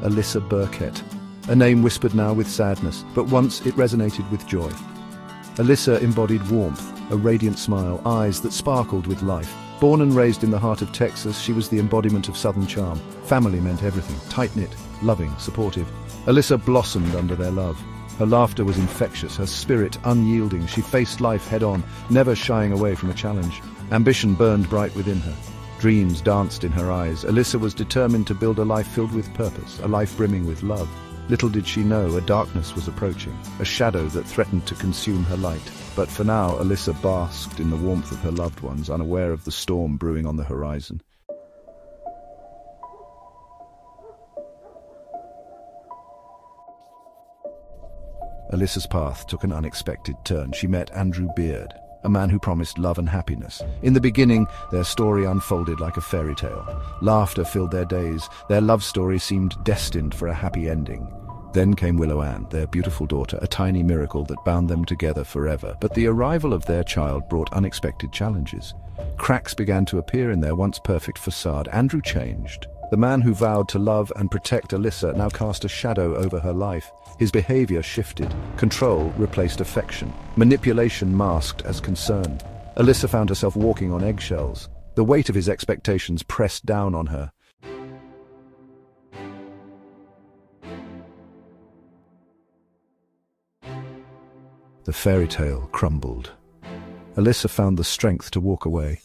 Alyssa Burkett. A name whispered now with sadness, but once it resonated with joy. Alyssa embodied warmth, a radiant smile, eyes that sparkled with life. Born and raised in the heart of Texas, she was the embodiment of Southern charm. Family meant everything, tight-knit, loving, supportive. Alyssa blossomed under their love. Her laughter was infectious, her spirit unyielding. She faced life head-on, never shying away from a challenge. Ambition burned bright within her. Dreams danced in her eyes. Alyssa was determined to build a life filled with purpose, a life brimming with love. Little did she know, a darkness was approaching, a shadow that threatened to consume her light. But for now, Alyssa basked in the warmth of her loved ones, unaware of the storm brewing on the horizon. Alyssa's path took an unexpected turn. She met Andrew Beard, a man who promised love and happiness. In the beginning, their story unfolded like a fairy tale. Laughter filled their days. Their love story seemed destined for a happy ending. Then came Willow Ann, their beautiful daughter, a tiny miracle that bound them together forever. But the arrival of their child brought unexpected challenges. Cracks began to appear in their once perfect facade. Andrew changed. The man who vowed to love and protect Alyssa now cast a shadow over her life. His behavior shifted. Control replaced affection. Manipulation masked as concern. Alyssa found herself walking on eggshells. The weight of his expectations pressed down on her. The fairy tale crumbled. Alyssa found the strength to walk away.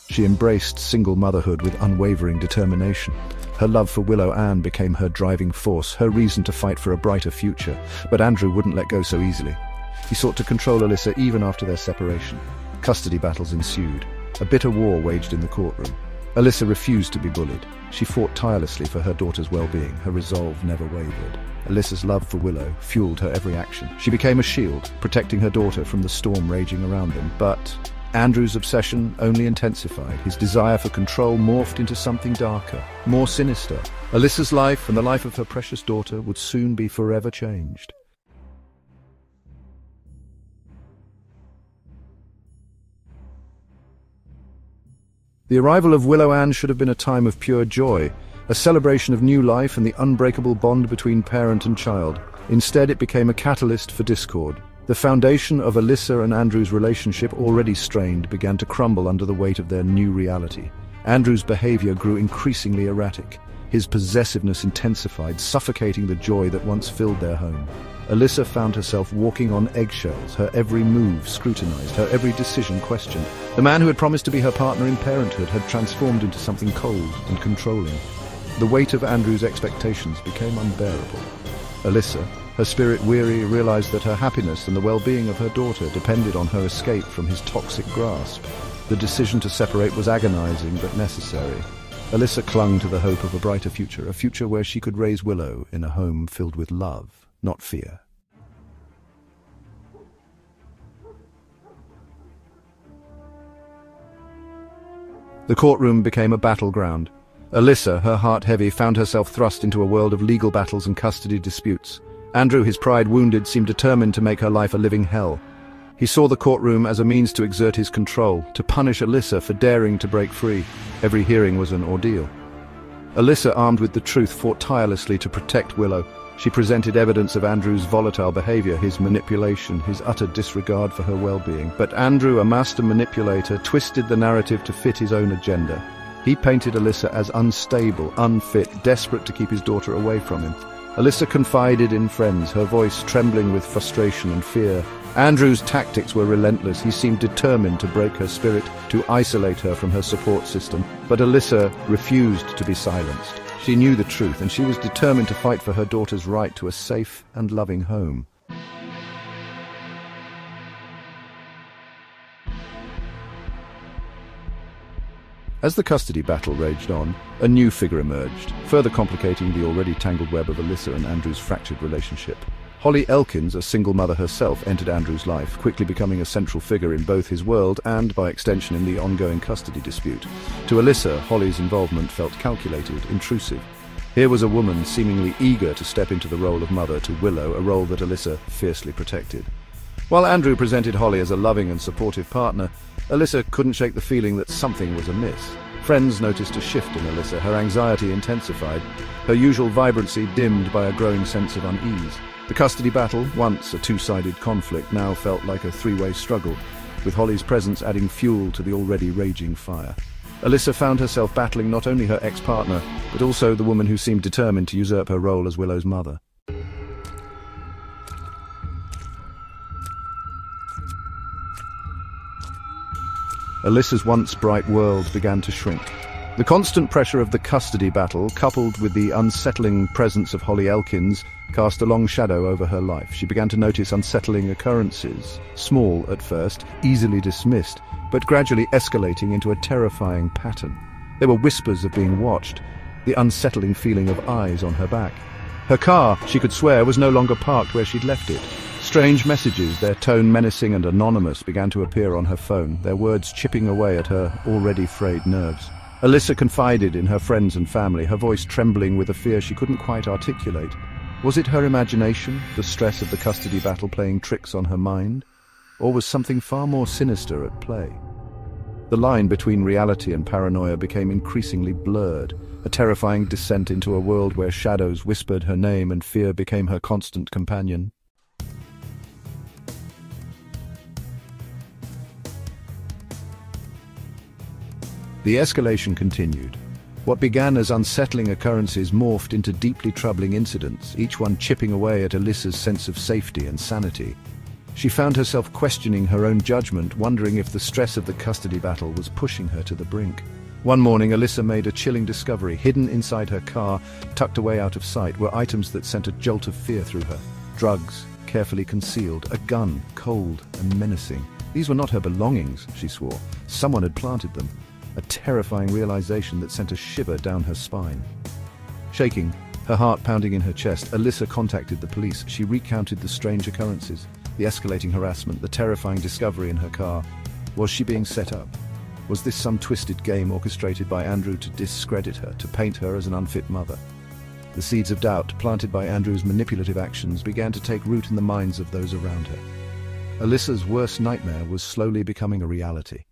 She embraced single motherhood with unwavering determination. Her love for Willow Ann became her driving force, her reason to fight for a brighter future. But Andrew wouldn't let go so easily. He sought to control Alyssa even after their separation. Custody battles ensued. A bitter war waged in the courtroom. Alyssa refused to be bullied. She fought tirelessly for her daughter's well-being. Her resolve never wavered. Alyssa's love for Willow fueled her every action. She became a shield, protecting her daughter from the storm raging around them. But Andrew's obsession only intensified. His desire for control morphed into something darker, more sinister. Alyssa's life and the life of her precious daughter would soon be forever changed. The arrival of Willow Ann should have been a time of pure joy, a celebration of new life and the unbreakable bond between parent and child. Instead, it became a catalyst for discord. The foundation of Alyssa and Andrew's relationship, already strained, began to crumble under the weight of their new reality. Andrew's behavior grew increasingly erratic. His possessiveness intensified, suffocating the joy that once filled their home. Alyssa found herself walking on eggshells, her every move scrutinized, her every decision questioned. The man who had promised to be her partner in parenthood had transformed into something cold and controlling. The weight of Andrew's expectations became unbearable. Alyssa, her spirit weary, realized that her happiness and the well-being of her daughter depended on her escape from his toxic grasp. The decision to separate was agonizing but necessary. Alyssa clung to the hope of a brighter future, a future where she could raise Willow in a home filled with love, not fear. The courtroom became a battleground. Alyssa, her heart heavy, found herself thrust into a world of legal battles and custody disputes. Andrew, his pride wounded, seemed determined to make her life a living hell. He saw the courtroom as a means to exert his control, to punish Alyssa for daring to break free. Every hearing was an ordeal. Alyssa, armed with the truth, fought tirelessly to protect Willow. She presented evidence of Andrew's volatile behavior, his manipulation, his utter disregard for her well-being. But Andrew, a master manipulator, twisted the narrative to fit his own agenda. He painted Alyssa as unstable, unfit, desperate to keep his daughter away from him. Alyssa confided in friends, her voice trembling with frustration and fear. Andrew's tactics were relentless. He seemed determined to break her spirit, to isolate her from her support system. But Alyssa refused to be silenced. She knew the truth, and she was determined to fight for her daughter's right to a safe and loving home. As the custody battle raged on, a new figure emerged, further complicating the already tangled web of Alyssa and Andrew's fractured relationship. Holly Elkins, a single mother herself, entered Andrew's life, quickly becoming a central figure in both his world and, by extension, in the ongoing custody dispute. To Alyssa, Holly's involvement felt calculated, intrusive. Here was a woman seemingly eager to step into the role of mother to Willow, a role that Alyssa fiercely protected. While Andrew presented Holly as a loving and supportive partner, Alyssa couldn't shake the feeling that something was amiss. Friends noticed a shift in Alyssa. Her anxiety intensified, her usual vibrancy dimmed by a growing sense of unease. The custody battle, once a two-sided conflict, now felt like a three-way struggle, with Holly's presence adding fuel to the already raging fire. Alyssa found herself battling not only her ex-partner, but also the woman who seemed determined to usurp her role as Willow's mother. Alyssa's once bright world began to shrink. The constant pressure of the custody battle, coupled with the unsettling presence of Holly Elkins, cast a long shadow over her life. She began to notice unsettling occurrences, small at first, easily dismissed, but gradually escalating into a terrifying pattern. There were whispers of being watched, the unsettling feeling of eyes on her back. Her car, she could swear, was no longer parked where she'd left it. Strange messages, their tone menacing and anonymous, began to appear on her phone, their words chipping away at her already frayed nerves. Alyssa confided in her friends and family, her voice trembling with a fear she couldn't quite articulate. Was it her imagination, the stress of the custody battle playing tricks on her mind? Or was something far more sinister at play? The line between reality and paranoia became increasingly blurred, a terrifying descent into a world where shadows whispered her name and fear became her constant companion. The escalation continued. What began as unsettling occurrences morphed into deeply troubling incidents, each one chipping away at Alyssa's sense of safety and sanity. She found herself questioning her own judgment, wondering if the stress of the custody battle was pushing her to the brink. One morning, Alyssa made a chilling discovery. Hidden inside her car, tucked away out of sight, were items that sent a jolt of fear through her. Drugs, carefully concealed, a gun, cold and menacing. These were not her belongings, she swore. Someone had planted them. A terrifying realization that sent a shiver down her spine. Shaking, her heart pounding in her chest, Alyssa contacted the police. She recounted the strange occurrences, the escalating harassment, the terrifying discovery in her car. Was she being set up? Was this some twisted game orchestrated by Andrew to discredit her, to paint her as an unfit mother? The seeds of doubt planted by Andrew's manipulative actions began to take root in the minds of those around her. Alyssa's worst nightmare was slowly becoming a reality.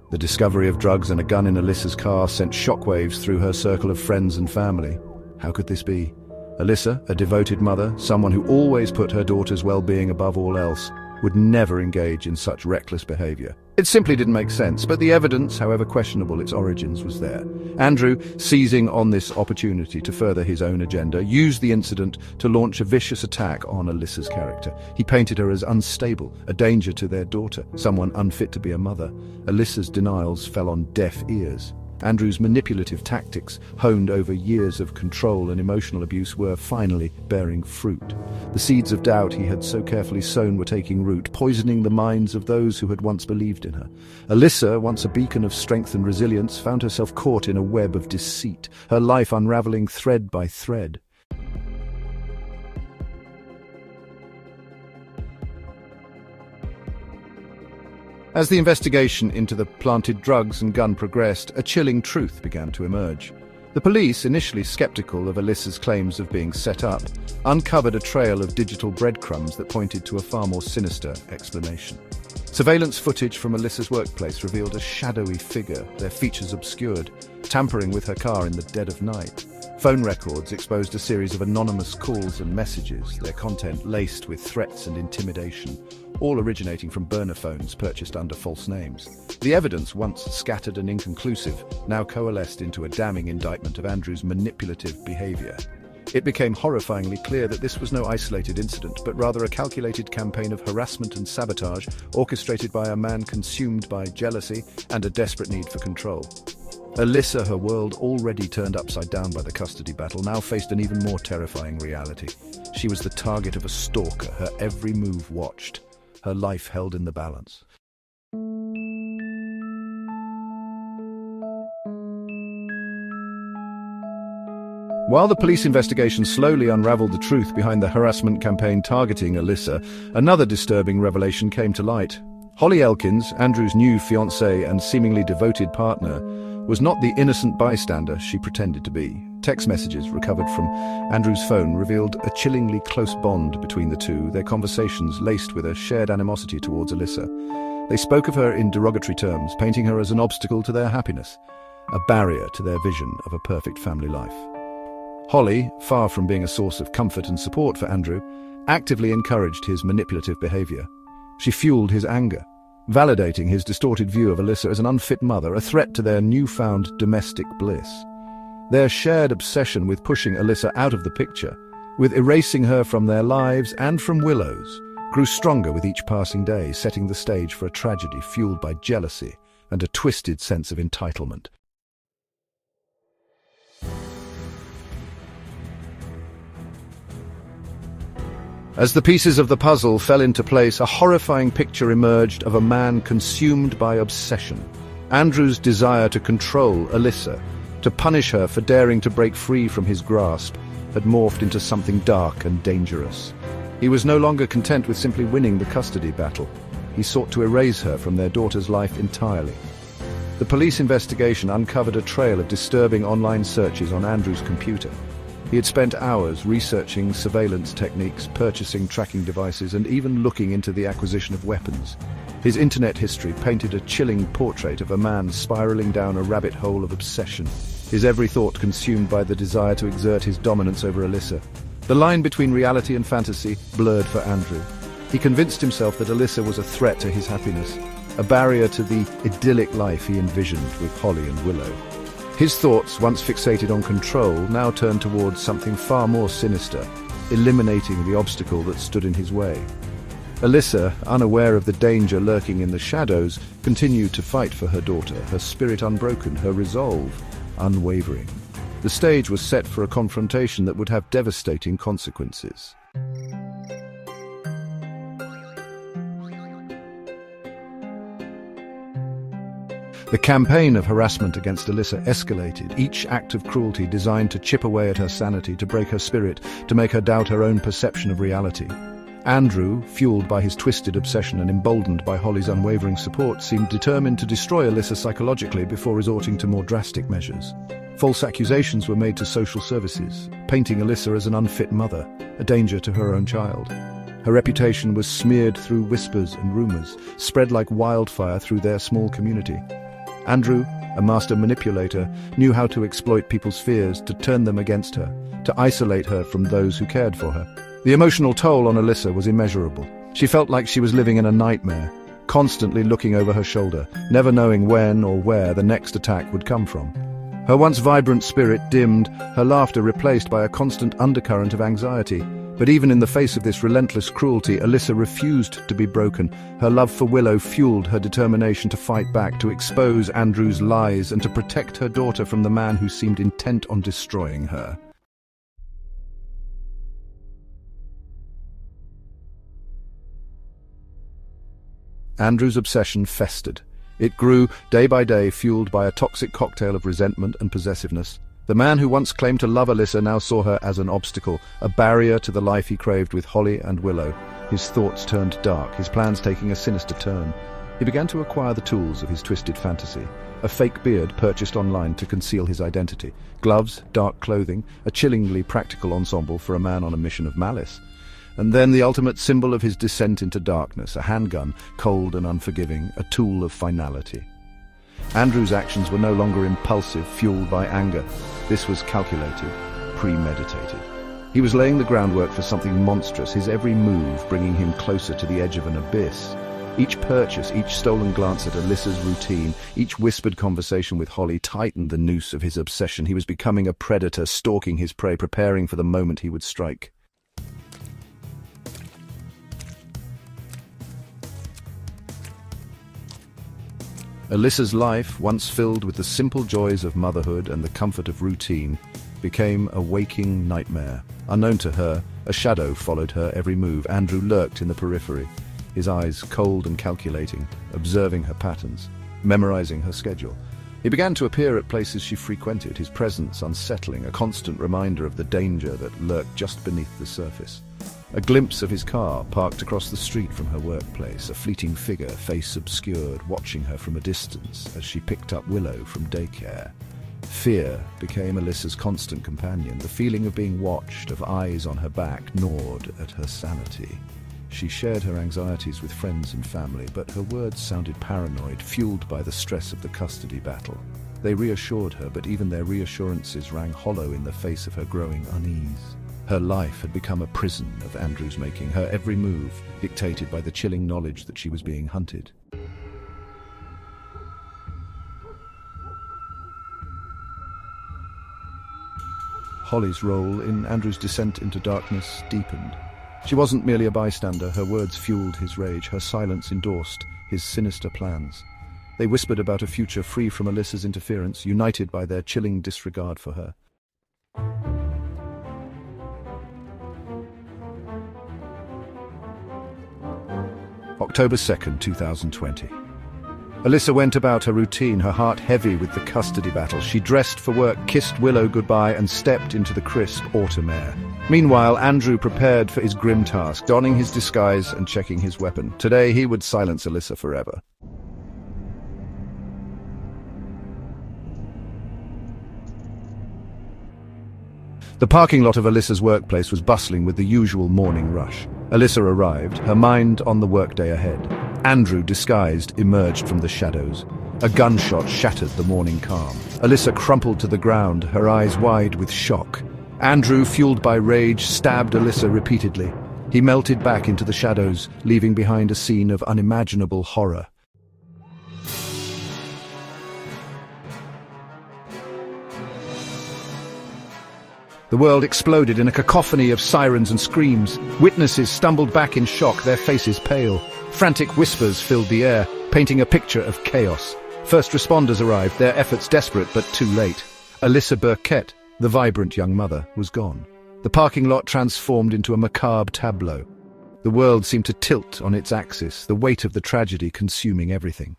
The discovery of drugs and a gun in Alyssa's car sent shockwaves through her circle of friends and family. How could this be? Alyssa, a devoted mother, someone who always put her daughter's well-being above all else, would never engage in such reckless behavior. It simply didn't make sense, but the evidence, however questionable its origins, was there. Andrew, seizing on this opportunity to further his own agenda, used the incident to launch a vicious attack on Alyssa's character. He painted her as unstable, a danger to their daughter, someone unfit to be a mother. Alyssa's denials fell on deaf ears. Andrew's manipulative tactics, honed over years of control and emotional abuse, were finally bearing fruit. The seeds of doubt he had so carefully sown were taking root, poisoning the minds of those who had once believed in her. Alyssa, once a beacon of strength and resilience, found herself caught in a web of deceit, her life unraveling thread by thread. As the investigation into the planted drugs and gun progressed, a chilling truth began to emerge. The police, initially skeptical of Alyssa's claims of being set up, uncovered a trail of digital breadcrumbs that pointed to a far more sinister explanation. Surveillance footage from Alyssa's workplace revealed a shadowy figure, their features obscured, tampering with her car in the dead of night. Phone records exposed a series of anonymous calls and messages, their content laced with threats and intimidation, all originating from burner phones purchased under false names. The evidence, once scattered and inconclusive, now coalesced into a damning indictment of Andrew's manipulative behavior. It became horrifyingly clear that this was no isolated incident, but rather a calculated campaign of harassment and sabotage orchestrated by a man consumed by jealousy and a desperate need for control. Alyssa, her world already turned upside down by the custody battle, now faced an even more terrifying reality. She was the target of a stalker, her every move watched, her life held in the balance. While the police investigation slowly unraveled the truth behind the harassment campaign targeting Alyssa, another disturbing revelation came to light. Holly Elkins, Andrew's new fiancée and seemingly devoted partner, was not the innocent bystander she pretended to be. Text messages recovered from Andrew's phone revealed a chillingly close bond between the two, their conversations laced with a shared animosity towards Alyssa. They spoke of her in derogatory terms, painting her as an obstacle to their happiness, a barrier to their vision of a perfect family life. Holly, far from being a source of comfort and support for Andrew, actively encouraged his manipulative behavior. She fueled his anger, validating his distorted view of Alyssa as an unfit mother, a threat to their newfound domestic bliss. Their shared obsession with pushing Alyssa out of the picture, with erasing her from their lives and from Willow's, grew stronger with each passing day, setting the stage for a tragedy fueled by jealousy and a twisted sense of entitlement. As the pieces of the puzzle fell into place, a horrifying picture emerged of a man consumed by obsession. Andrew's desire to control Alyssa, to punish her for daring to break free from his grasp, had morphed into something dark and dangerous. He was no longer content with simply winning the custody battle. He sought to erase her from their daughter's life entirely. The police investigation uncovered a trail of disturbing online searches on Andrew's computer. He had spent hours researching surveillance techniques, purchasing tracking devices, and even looking into the acquisition of weapons. His internet history painted a chilling portrait of a man spiraling down a rabbit hole of obsession, his every thought consumed by the desire to exert his dominance over Alyssa. The line between reality and fantasy blurred for Andrew. He convinced himself that Alyssa was a threat to his happiness, a barrier to the idyllic life he envisioned with Holly and Willow. His thoughts, once fixated on control, now turned towards something far more sinister, eliminating the obstacle that stood in his way. Alyssa, unaware of the danger lurking in the shadows, continued to fight for her daughter, her spirit unbroken, her resolve unwavering. The stage was set for a confrontation that would have devastating consequences. The campaign of harassment against Alyssa escalated, each act of cruelty designed to chip away at her sanity, to break her spirit, to make her doubt her own perception of reality. Andrew, fueled by his twisted obsession and emboldened by Holly's unwavering support, seemed determined to destroy Alyssa psychologically before resorting to more drastic measures. False accusations were made to social services, painting Alyssa as an unfit mother, a danger to her own child. Her reputation was smeared through whispers and rumors, spread like wildfire through their small community. Andrew, a master manipulator, knew how to exploit people's fears, to turn them against her, to isolate her from those who cared for her. The emotional toll on Alyssa was immeasurable. She felt like she was living in a nightmare, constantly looking over her shoulder, never knowing when or where the next attack would come from. Her once vibrant spirit dimmed, her laughter replaced by a constant undercurrent of anxiety. But even in the face of this relentless cruelty, Alyssa refused to be broken. Her love for Willow fueled her determination to fight back, to expose Andrew's lies, and to protect her daughter from the man who seemed intent on destroying her. Andrew's obsession festered. It grew day by day, fueled by a toxic cocktail of resentment and possessiveness. The man who once claimed to love Alyssa now saw her as an obstacle, a barrier to the life he craved with Holly and Willow. His thoughts turned dark, his plans taking a sinister turn. He began to acquire the tools of his twisted fantasy. A fake beard purchased online to conceal his identity. Gloves, dark clothing, a chillingly practical ensemble for a man on a mission of malice. And then the ultimate symbol of his descent into darkness, a handgun, cold and unforgiving, a tool of finality. Andrew's actions were no longer impulsive, fueled by anger. This was calculated, premeditated. He was laying the groundwork for something monstrous, his every move bringing him closer to the edge of an abyss. Each purchase, each stolen glance at Alyssa's routine, each whispered conversation with Holly tightened the noose of his obsession. He was becoming a predator, stalking his prey, preparing for the moment he would strike. Alyssa's life, once filled with the simple joys of motherhood and the comfort of routine, became a waking nightmare. Unknown to her, a shadow followed her every move. Andrew lurked in the periphery, his eyes cold and calculating, observing her patterns, memorizing her schedule. He began to appear at places she frequented, his presence unsettling, a constant reminder of the danger that lurked just beneath the surface. A glimpse of his car parked across the street from her workplace, a fleeting figure, face obscured, watching her from a distance as she picked up Willow from daycare. Fear became Alyssa's constant companion. The feeling of being watched, of eyes on her back, gnawed at her sanity. She shared her anxieties with friends and family, but her words sounded paranoid, fueled by the stress of the custody battle. They reassured her, but even their reassurances rang hollow in the face of her growing unease. Her life had become a prison of Andrew's making, her every move dictated by the chilling knowledge that she was being hunted. Holly's role in Andrew's descent into darkness deepened. She wasn't merely a bystander. Her words fueled his rage. Her silence endorsed his sinister plans. They whispered about a future free from Alyssa's interference, united by their chilling disregard for her. October 2nd, 2020. Alyssa went about her routine, her heart heavy with the custody battle. She dressed for work, kissed Willow goodbye, and stepped into the crisp autumn air. Meanwhile, Andrew prepared for his grim task, donning his disguise and checking his weapon. Today, he would silence Alyssa forever. The parking lot of Alyssa's workplace was bustling with the usual morning rush. Alyssa arrived, her mind on the workday ahead. Andrew, disguised, emerged from the shadows. A gunshot shattered the morning calm. Alyssa crumpled to the ground, her eyes wide with shock. Andrew, fueled by rage, stabbed Alyssa repeatedly. He melted back into the shadows, leaving behind a scene of unimaginable horror. The world exploded in a cacophony of sirens and screams. Witnesses stumbled back in shock, their faces pale. Frantic whispers filled the air, painting a picture of chaos. First responders arrived, their efforts desperate but too late. Alyssa Burkett, the vibrant young mother, was gone. The parking lot transformed into a macabre tableau. The world seemed to tilt on its axis, the weight of the tragedy consuming everything.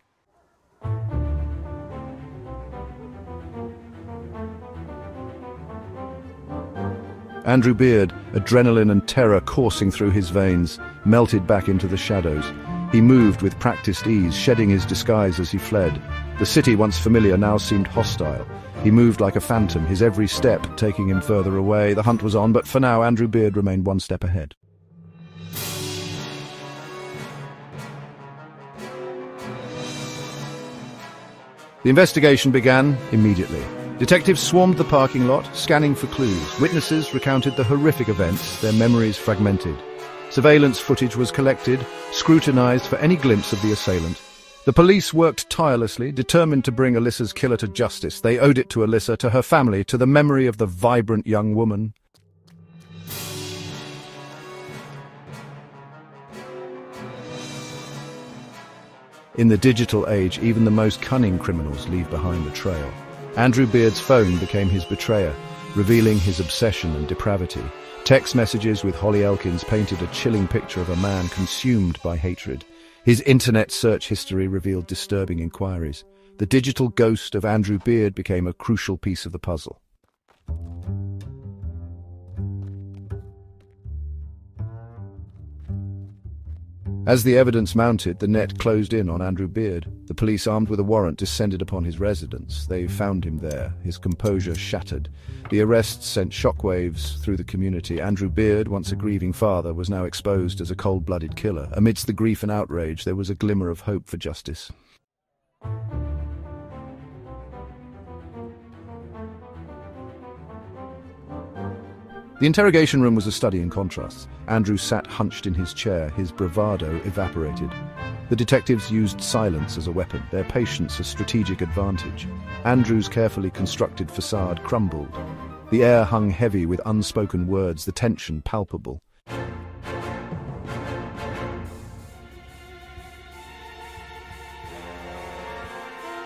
Andrew Beard, adrenaline and terror coursing through his veins, melted back into the shadows. He moved with practiced ease, shedding his disguise as he fled. The city, once familiar, now seemed hostile. He moved like a phantom, his every step taking him further away. The hunt was on, but for now Andrew Beard remained one step ahead. The investigation began immediately. Detectives swarmed the parking lot, scanning for clues. Witnesses recounted the horrific events, their memories fragmented. Surveillance footage was collected, scrutinized for any glimpse of the assailant. The police worked tirelessly, determined to bring Alyssa's killer to justice. They owed it to Alyssa, to her family, to the memory of the vibrant young woman. In the digital age, even the most cunning criminals leave behind a trail. Andrew Beard's phone became his betrayer, revealing his obsession and depravity. Text messages with Holly Elkins painted a chilling picture of a man consumed by hatred. His internet search history revealed disturbing inquiries. The digital ghost of Andrew Beard became a crucial piece of the puzzle. As the evidence mounted, the net closed in on Andrew Beard. The police, armed with a warrant, descended upon his residence. They found him there, his composure shattered. The arrests sent shockwaves through the community. Andrew Beard, once a grieving father, was now exposed as a cold-blooded killer. Amidst the grief and outrage, there was a glimmer of hope for justice. The interrogation room was a study in contrasts. Andrew sat hunched in his chair, his bravado evaporated. The detectives used silence as a weapon, their patience a strategic advantage. Andrew's carefully constructed facade crumbled. The air hung heavy with unspoken words, the tension palpable.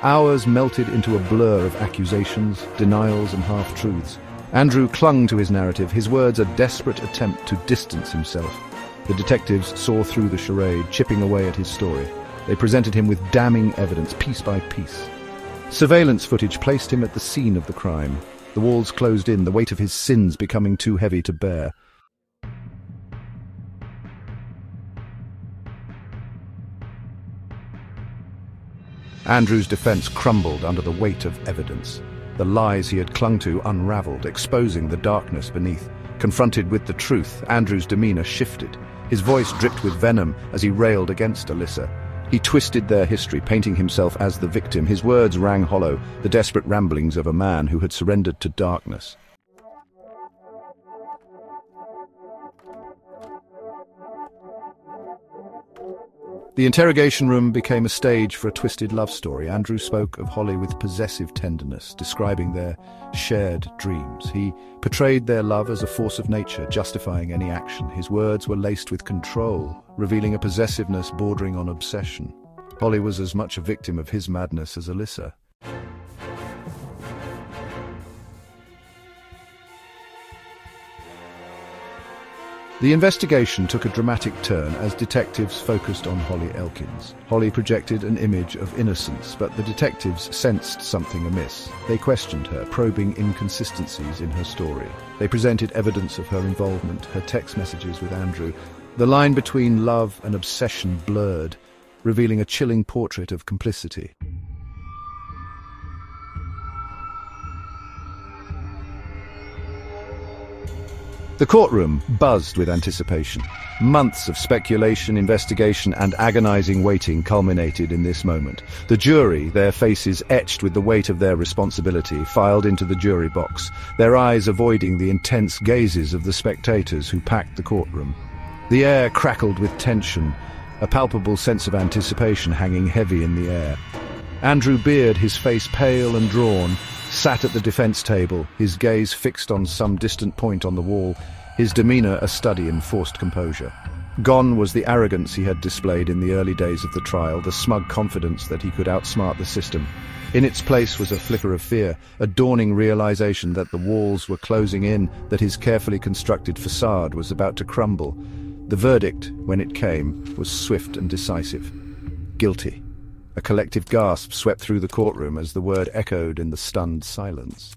Hours melted into a blur of accusations, denials, and half-truths. Andrew clung to his narrative, his words a desperate attempt to distance himself. The detectives saw through the charade, chipping away at his story. They presented him with damning evidence, piece by piece. Surveillance footage placed him at the scene of the crime. The walls closed in, the weight of his sins becoming too heavy to bear. Andrew's defense crumbled under the weight of evidence. The lies he had clung to unraveled, exposing the darkness beneath. Confronted with the truth, Andrew's demeanor shifted. His voice dripped with venom as he railed against Alyssa. He twisted their history, painting himself as the victim. His words rang hollow, the desperate ramblings of a man who had surrendered to darkness. The interrogation room became a stage for a twisted love story. Andrew spoke of Holly with possessive tenderness, describing their shared dreams. He portrayed their love as a force of nature, justifying any action. His words were laced with control, revealing a possessiveness bordering on obsession. Holly was as much a victim of his madness as Alyssa. The investigation took a dramatic turn as detectives focused on Holly Elkins. Holly projected an image of innocence, but the detectives sensed something amiss. They questioned her, probing inconsistencies in her story. They presented evidence of her involvement, her text messages with Andrew. The line between love and obsession blurred, revealing a chilling portrait of complicity. The courtroom buzzed with anticipation. Months of speculation, investigation, and agonizing waiting culminated in this moment. The jury, their faces etched with the weight of their responsibility, filed into the jury box, their eyes avoiding the intense gazes of the spectators who packed the courtroom. The air crackled with tension, a palpable sense of anticipation hanging heavy in the air. Andrew Beard, his face pale and drawn, sat at the defense table, his gaze fixed on some distant point on the wall, his demeanor a study in forced composure. Gone was the arrogance he had displayed in the early days of the trial, the smug confidence that he could outsmart the system. In its place was a flicker of fear, a dawning realization that the walls were closing in, that his carefully constructed facade was about to crumble. The verdict, when it came, was swift and decisive. Guilty. A collective gasp swept through the courtroom as the word echoed in the stunned silence.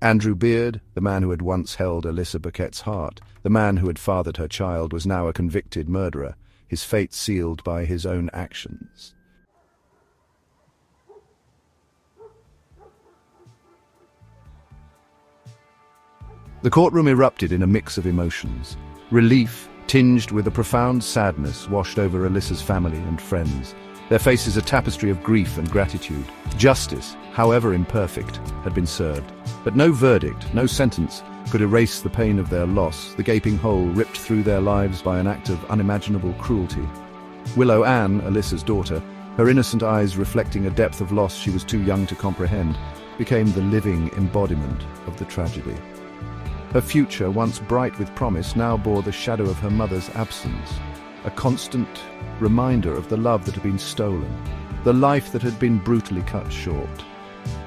Andrew Beard, the man who had once held Alyssa Burkett's heart, the man who had fathered her child, was now a convicted murderer, his fate sealed by his own actions. The courtroom erupted in a mix of emotions. Relief, tinged with a profound sadness, washed over Alyssa's family and friends. Their faces a tapestry of grief and gratitude. Justice, however imperfect, had been served. But no verdict, no sentence, could erase the pain of their loss, the gaping hole ripped through their lives by an act of unimaginable cruelty. Willow Ann, Alyssa's daughter, her innocent eyes reflecting a depth of loss she was too young to comprehend, became the living embodiment of the tragedy. Her future, once bright with promise, now bore the shadow of her mother's absence. A constant reminder of the love that had been stolen, the life that had been brutally cut short.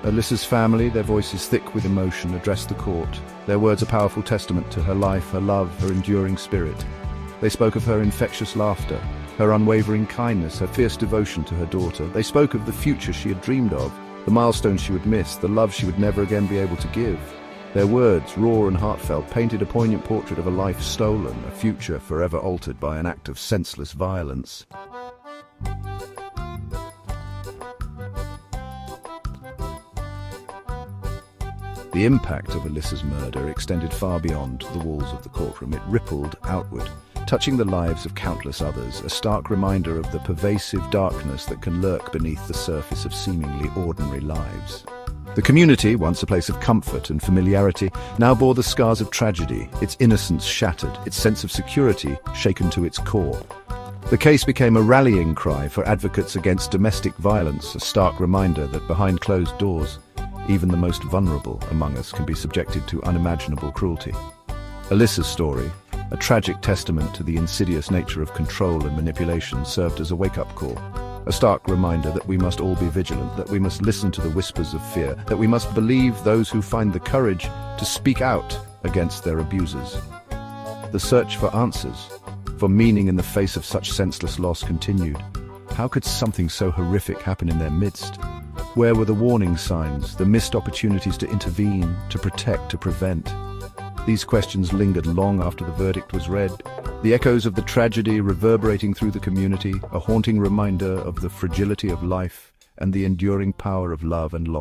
Alyssa's family, their voices thick with emotion, addressed the court, their words a powerful testament to her life, her love, her enduring spirit. They spoke of her infectious laughter, her unwavering kindness, her fierce devotion to her daughter. They spoke of the future she had dreamed of, the milestones she would miss, the love she would never again be able to give. Their words, raw and heartfelt, painted a poignant portrait of a life stolen, a future forever altered by an act of senseless violence. The impact of Alyssa's murder extended far beyond the walls of the courtroom. It rippled outward, touching the lives of countless others, a stark reminder of the pervasive darkness that can lurk beneath the surface of seemingly ordinary lives. The community, once a place of comfort and familiarity, now bore the scars of tragedy, its innocence shattered, its sense of security shaken to its core. The case became a rallying cry for advocates against domestic violence, a stark reminder that behind closed doors, even the most vulnerable among us can be subjected to unimaginable cruelty. Alyssa's story, a tragic testament to the insidious nature of control and manipulation, served as a wake-up call. A stark reminder that we must all be vigilant, that we must listen to the whispers of fear, that we must believe those who find the courage to speak out against their abusers. The search for answers, for meaning in the face of such senseless loss continued. How could something so horrific happen in their midst? Where were the warning signs, the missed opportunities to intervene, to protect, to prevent? These questions lingered long after the verdict was read, the echoes of the tragedy reverberating through the community, a haunting reminder of the fragility of life and the enduring power of love and loss.